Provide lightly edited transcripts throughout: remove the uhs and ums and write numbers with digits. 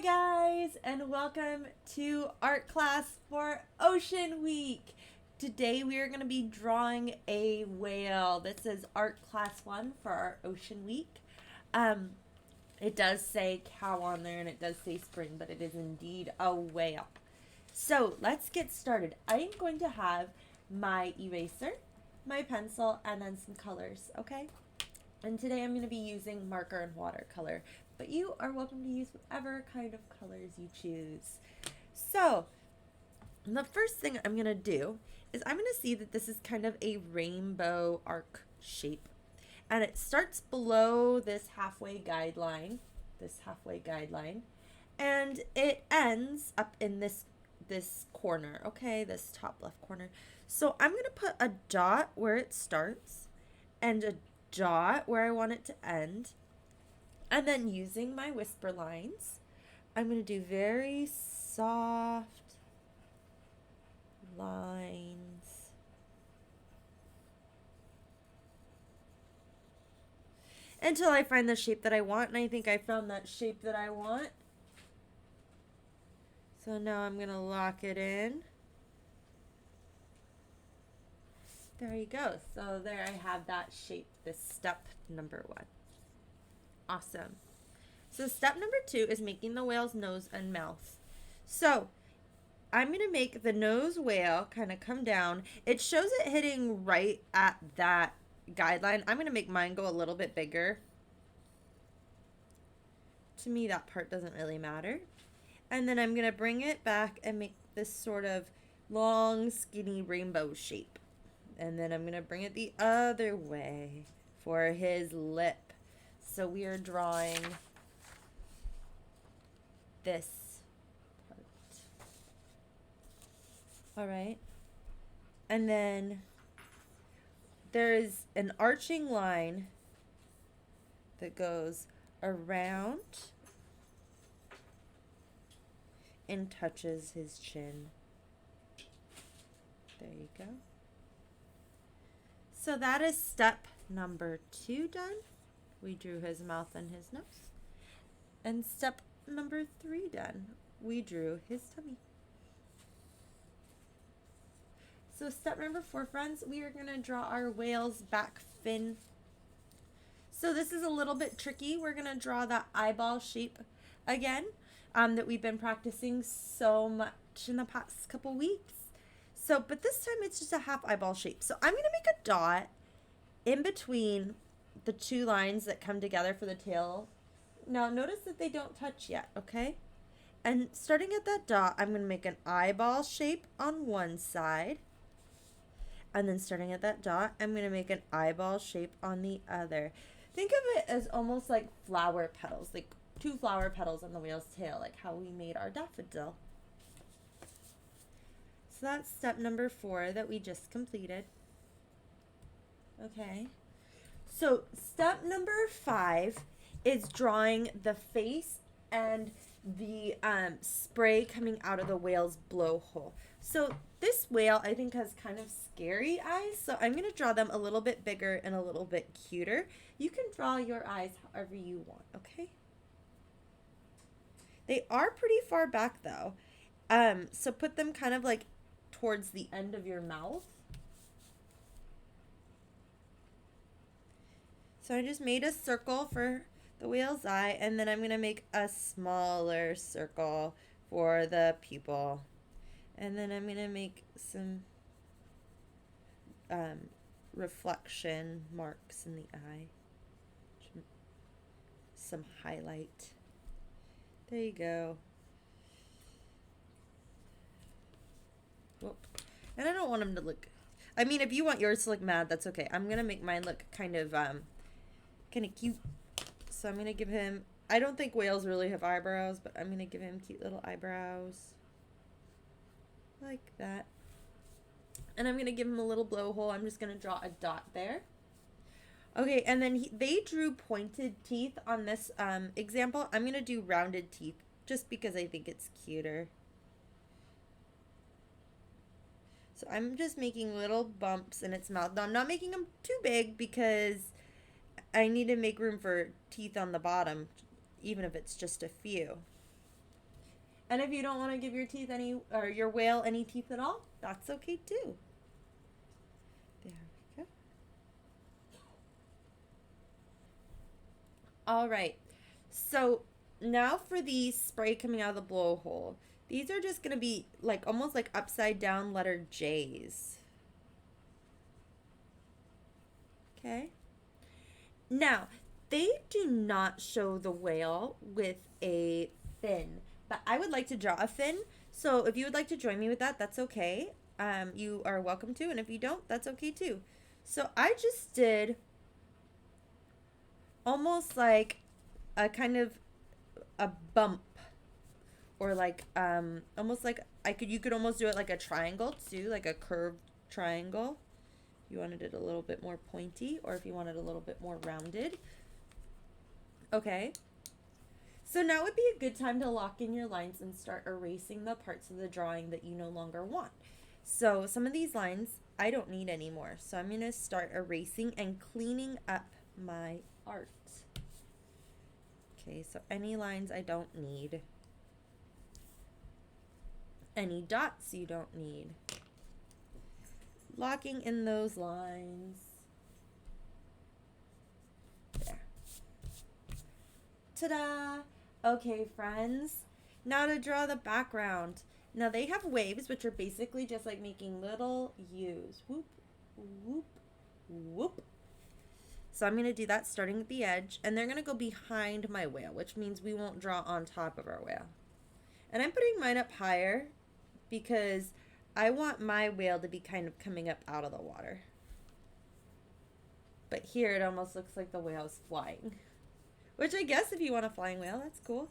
Hi guys, and welcome to art class for Ocean Week. Today we are going to be drawing a whale. This is art class 1 for our Ocean Week. It does say cow on there and it does say spring, but it is indeed a whale. So let's get started. I am going to have my eraser, my pencil, and then some colors, okay? And today I'm going to be using marker and watercolor, but you are welcome to use whatever kind of colors you choose. So the first thing I'm going to do is I'm going to see that this is kind of a rainbow arc shape. And it starts below this halfway guideline, and it ends up in this corner, okay, this top left corner. So I'm going to put a dot where it starts and a dot where I want it to end. And then using my whisper lines, I'm going to do very soft lines. Until I find the shape that I want, and I think I found that shape that I want. So now I'm going to lock it in. There you go. So there I have that shape, this step number 1. Awesome. So step number 2 is making the whale's nose and mouth. So I'm going to make the nose whale kind of come down. It shows it hitting right at that guideline. I'm going to make mine go a little bit bigger. To me, that part doesn't really matter. And then I'm going to bring it back and make this sort of long, skinny rainbow shape. And then I'm going to bring it the other way for his lip. So we are drawing this part. All right. And then there's an arching line that goes around and touches his chin. There you go. So that is step number 2 done. We drew his mouth and his nose. And step number 3 done. We drew his tummy. So step number 4, friends, we are going to draw our whale's back fin. So this is a little bit tricky. We're going to draw that eyeball shape again that we've been practicing so much in the past couple weeks. So, but this time it's just a half eyeball shape. So I'm going to make a dot in between the 2 lines that come together for the tail. Now notice that they don't touch yet, okay? And starting at that dot, I'm going to make an eyeball shape on one side. And then starting at that dot, I'm going to make an eyeball shape on the other. Think of it as almost like flower petals, like 2 flower petals on the whale's tail, like how we made our daffodil. So that's step number 4 that we just completed. Okay. So step number 5 is drawing the face and the spray coming out of the whale's blowhole. So this whale, I think, has kind of scary eyes. So I'm going to draw them a little bit bigger and a little bit cuter. You can draw your eyes however you want, okay? They are pretty far back though. So put them kind of like towards the end of your mouth. So I just made a circle for the whale's eye, and then I'm going to make a smaller circle for the pupil. And then I'm going to make some reflection marks in the eye. Some highlight. There you go. Whoop. And I don't want him to look, I mean, if you want yours to look mad, that's okay. I'm going to make mine look kind of cute. So I'm going to give him, I don't think whales really have eyebrows, but I'm going to give him cute little eyebrows. Like that. And I'm going to give him a little blowhole. I'm just going to draw a dot there. Okay, and then they drew pointed teeth on this example. I'm going to do rounded teeth just because I think it's cuter. So I'm just making little bumps in its mouth. Now, I'm not making them too big because I need to make room for teeth on the bottom, even if it's just a few. And if you don't want to give your teeth any, or your whale any teeth at all, that's okay too. There we go. All right. So now for the spray coming out of the blowhole. These are just going to be like almost like upside down letter J's. Okay. Now, they do not show the whale with a fin, but I would like to draw a fin. So if you would like to join me with that, that's okay. You are welcome to, and if you don't, that's okay too. So I just did almost like a kind of a bump, or like almost like you could almost do it like a triangle too, like a curved triangle. You wanted it a little bit more pointy, or if you wanted a little bit more rounded. Okay. So now would be a good time to lock in your lines and start erasing the parts of the drawing that you no longer want. So some of these lines I don't need anymore. So I'm going to start erasing and cleaning up my art. Okay, so any lines I don't need. Any dots you don't need. Locking in those lines. There. Ta-da! Okay, friends. Now to draw the background. Now they have waves, which are basically just like making little U's. Whoop, whoop, whoop. So I'm going to do that starting at the edge, and they're going to go behind my whale, which means we won't draw on top of our whale. And I'm putting mine up higher because I want my whale to be kind of coming up out of the water. But here it almost looks like the whale's flying. Which I guess if you want a flying whale, that's cool.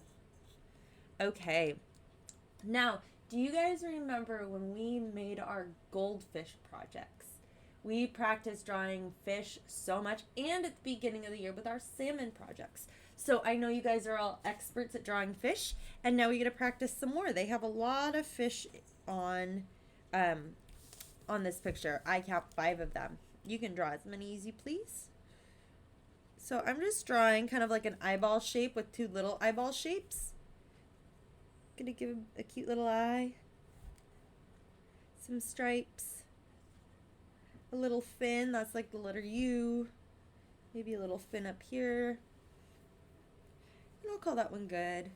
Okay. Now, do you guys remember when we made our goldfish projects? We practiced drawing fish so much, and at the beginning of the year with our salmon projects. So I know you guys are all experts at drawing fish, and now we get to practice some more. They have a lot of fish on this picture. I count 5 of them. You can draw as many as you please. So I'm just drawing kind of like an eyeball shape with 2 little eyeball shapes. Gonna give him a cute little eye. Some stripes. A little fin, that's like the letter U. Maybe a little fin up here. And I'll call that one good.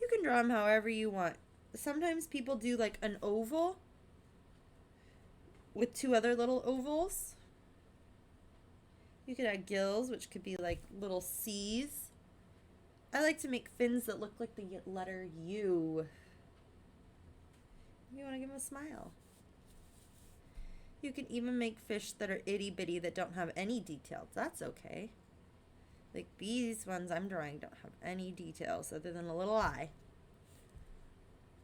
You can draw them however you want. Sometimes people do like an oval with 2 other little ovals. You could add gills, which could be like little C's. I like to make fins that look like the letter U. You want to give them a smile. You can even make fish that are itty bitty that don't have any details. That's okay. Like these ones I'm drawing don't have any details other than a little eye.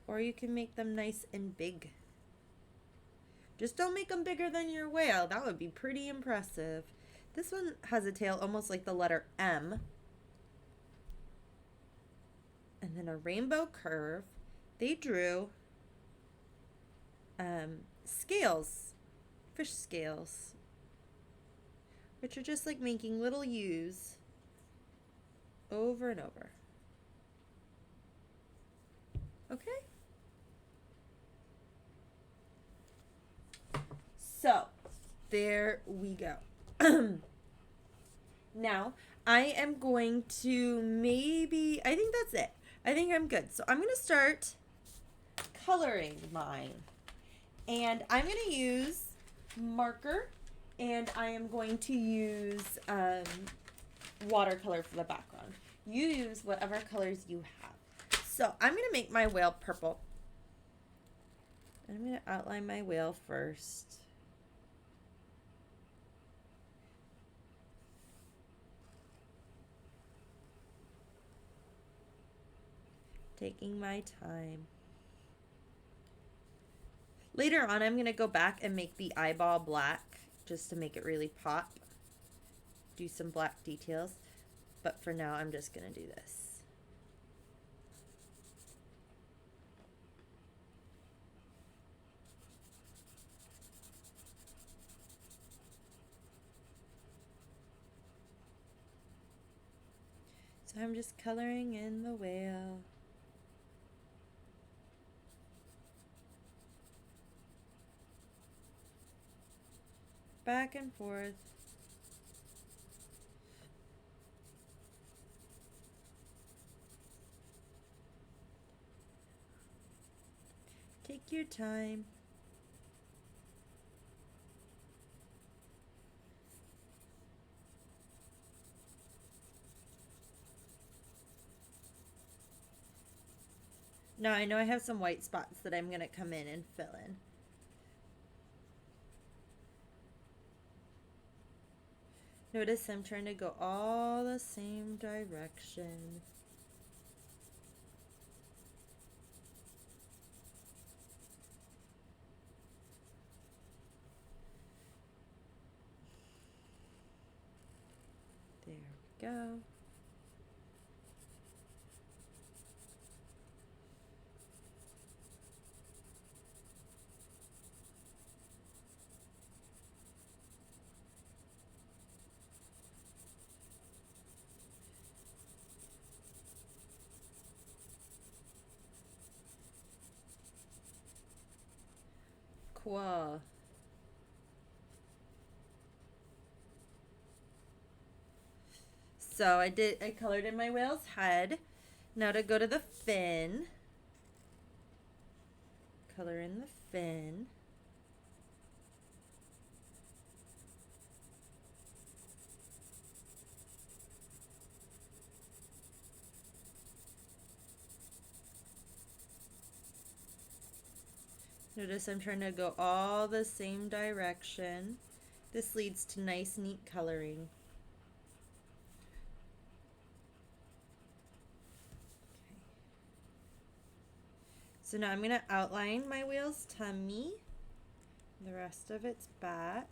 Or you can make them nice and big. Just don't make them bigger than your whale. That would be pretty impressive. This one has a tail almost like the letter M. And then a rainbow curve. They drew scales, fish scales, which are just like making little U's over and over. Okay? So, there we go. Now, I am going to I think that's it. I think I'm good. So I'm going to start coloring mine. And I'm going to use marker, and I am going to use watercolor for the background. You use whatever colors you have. So I'm going to make my whale purple. I'm going to outline my whale first. Taking my time. Later on, I'm going to go back and make the eyeball black just to make it really pop. Do some black details. But for now, I'm just going to do this. So I'm just coloring in the whale. back and forth. Take your time. Now I know I have some white spots that I'm going to come in and fill in. Notice I'm trying to go all the same direction. There we go. Cool. So I colored in my whale's head. Now to go to the fin. Color in the fin. Notice I'm trying to go all the same direction. This leads to nice, neat coloring. Okay. So now I'm going to outline my whale's tummy. The rest of its back.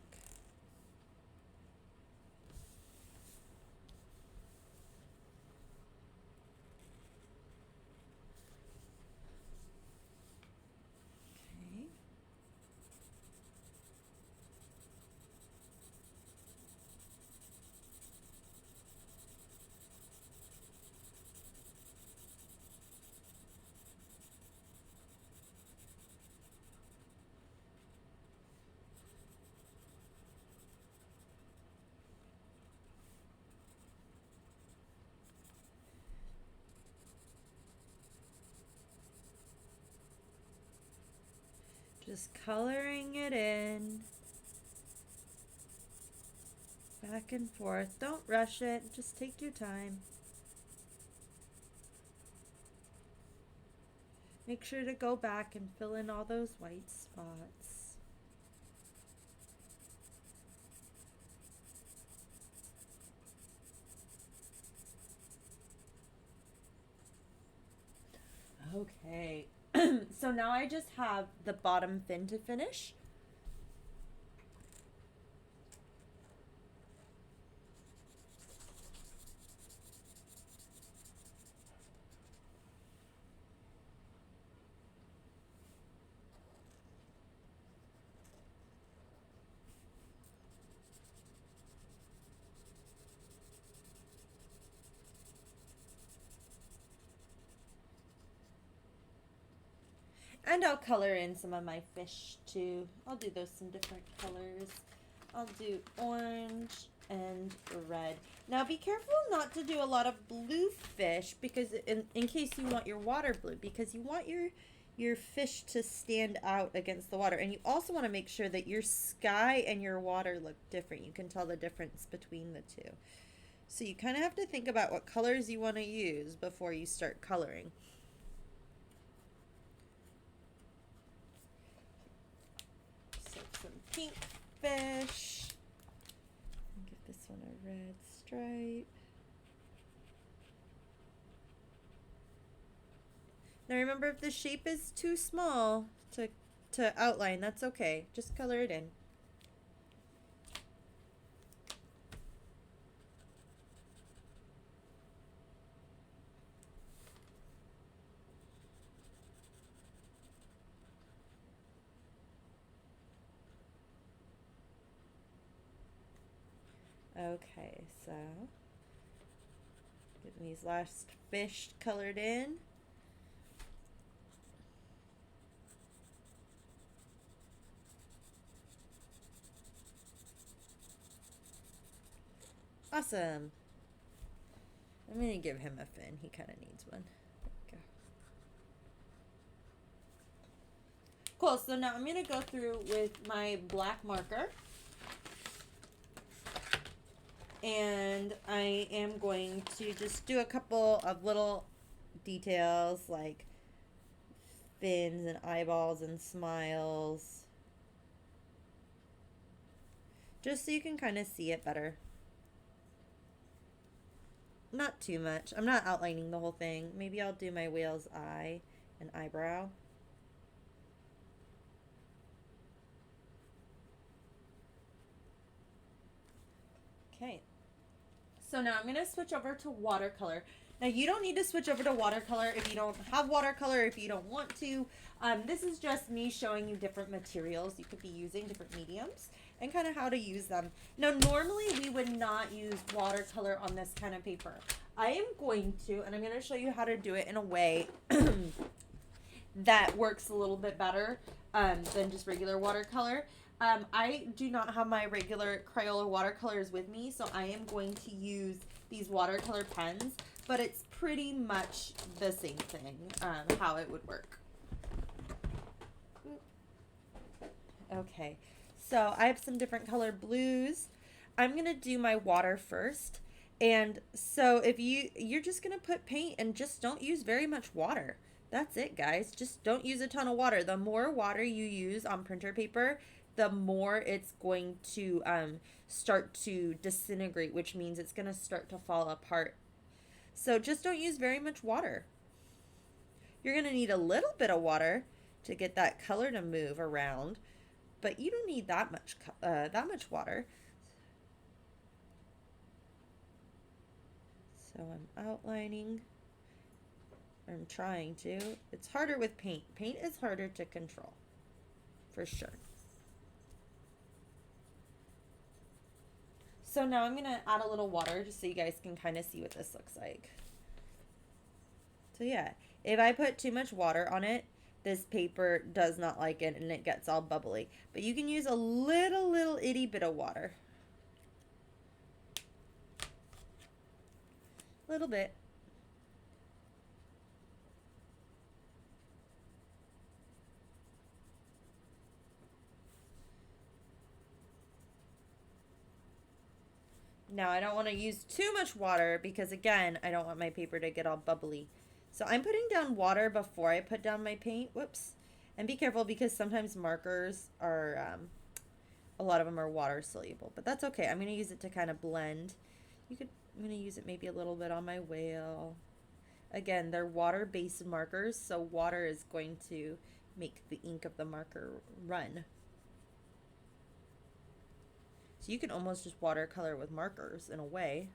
Just coloring it in. Back and forth. Don't rush it. Just take your time. Make sure to go back and fill in all those white spots. Okay. So now I just have the bottom fin to finish. And I'll color in some of my fish too. I'll do those some different colors. I'll do orange and red. Now be careful not to do a lot of blue fish because in case you want your water blue, because you want your fish to stand out against the water. And you also want to make sure that your sky and your water look different. You can tell the difference between the two. So you kind of have to think about what colors you want to use before you start coloring. Some pink fish. Give this one a red stripe. Now remember, if the shape is too small to outline, that's okay. Just color it in. Okay, so getting these last fish colored in. Awesome. I'm going to give him a fin. He kind of needs one. There we go. Cool. So now I'm going to go through with my black marker. And I am going to just do a couple of little details like fins and eyeballs and smiles. Just so you can kind of see it better. Not too much. I'm not outlining the whole thing. Maybe I'll do my whale's eye and eyebrow. Okay. So now I'm going to switch over to watercolor. Now you don't need to switch over to watercolor if you don't have watercolor, if you don't want to. This is just me showing you different materials you could be using, different mediums, and kind of how to use them. Now normally we would not use watercolor on this kind of paper. I am going to, and I'm going to show you how to do it in a way that works a little bit better than just regular watercolor. I do not have my regular Crayola watercolors with me, so I am going to use these watercolor pens, but it's pretty much the same thing, how it would work. Okay, so I have some different color blues. I'm going to do my water first. And so if you're just going to put paint and just don't use very much water. That's it, guys. Just don't use a ton of water. The more water you use on printer paper, the more it's going to start to disintegrate, which means it's going to start to fall apart. So just don't use very much water. You're going to need a little bit of water to get that color to move around, but you don't need that much water. So I'm outlining. I'm trying to. It's harder with paint. Paint is harder to control, for sure. So now I'm going to add a little water just so you guys can kind of see what this looks like. So yeah, if I put too much water on it, this paper does not like it and it gets all bubbly. But you can use a little itty bit of water. A little bit. Now I don't want to use too much water because again, I don't want my paper to get all bubbly. So I'm putting down water before I put down my paint. Whoops. And be careful because sometimes markers are, a lot of them are water soluble, but that's okay. I'm going to use it to kind of blend. I'm going to use it maybe a little bit on my whale. Again, they're water-based markers, so water is going to make the ink of the marker run. So you can almost just watercolor with markers in a way.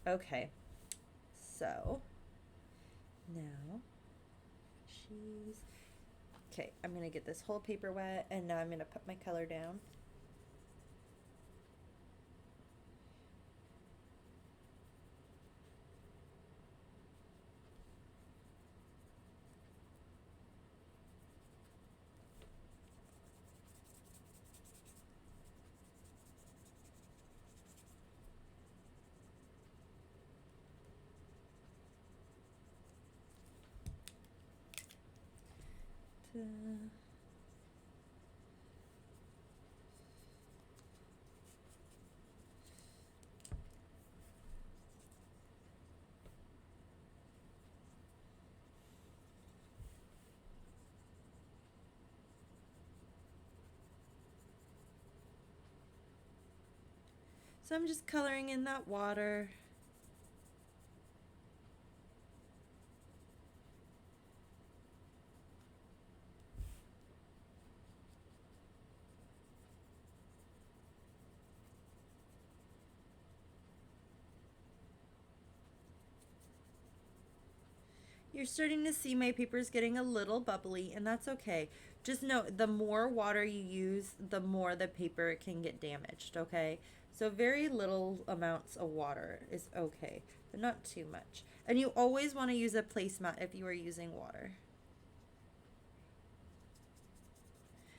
Okay, so now she's okay. I'm gonna get this whole paper wet, and now I'm gonna put my color down. So I'm just coloring in that water. You're starting to see my paper's getting a little bubbly, and that's okay. Just note, the more water you use, the more the paper can get damaged, okay? So very little amounts of water is okay, but not too much. And you always want to use a placemat if you are using water.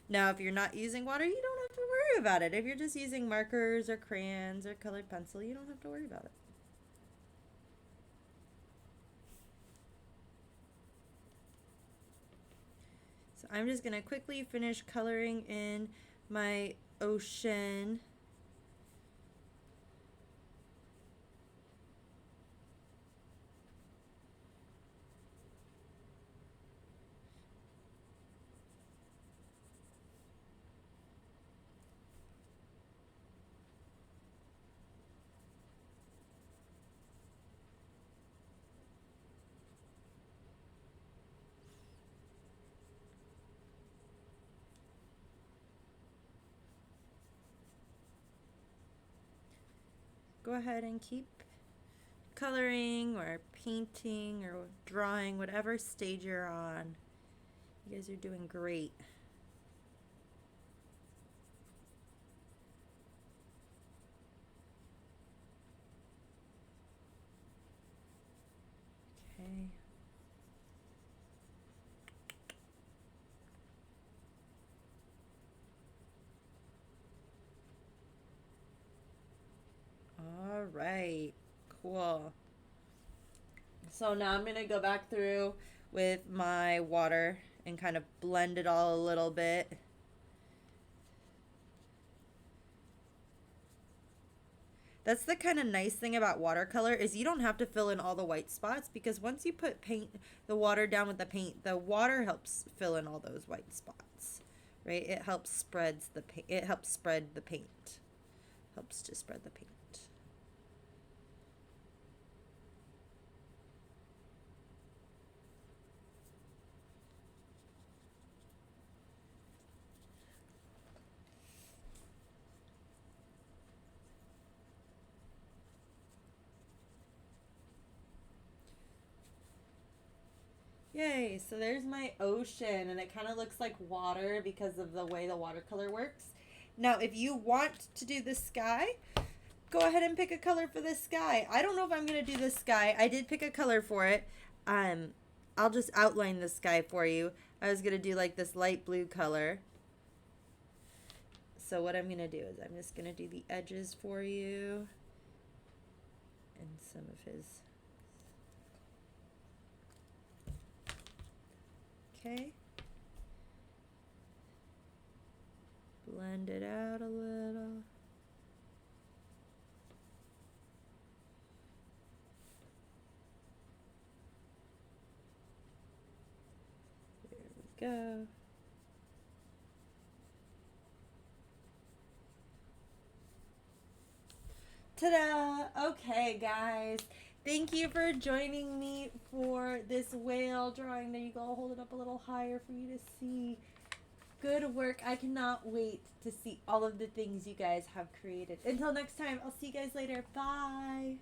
Now, if you're not using water, you don't have to worry about it. If you're just using markers or crayons or colored pencil, you don't have to worry about it. So I'm just going to quickly finish coloring in my ocean. Go ahead and keep coloring or painting or drawing, whatever stage you're on. You guys are doing great. Okay. All right, cool. So now I'm gonna go back through with my water and kind of blend it all a little bit. That's the kind of nice thing about watercolor is you don't have to fill in all the white spots, because once you put the water down with the paint, the water helps fill in all those white spots, right? It helps spreads the paint. It helps spread the paint. Helps to spread the paint. Yay, so there's my ocean, and it kind of looks like water because of the way the watercolor works. Now, if you want to do the sky, go ahead and pick a color for the sky. I don't know if I'm going to do the sky. I did pick a color for it. I'll just outline the sky for you. I was going to do like this light blue color. So what I'm going to do is I'm just going to do the edges for you and some of his. Okay. Blend it out a little. There we go. Ta-da! Okay, guys. Thank you for joining me for this whale drawing. There you go. I'll hold it up a little higher for you to see. Good work. I cannot wait to see all of the things you guys have created. Until next time, I'll see you guys later. Bye.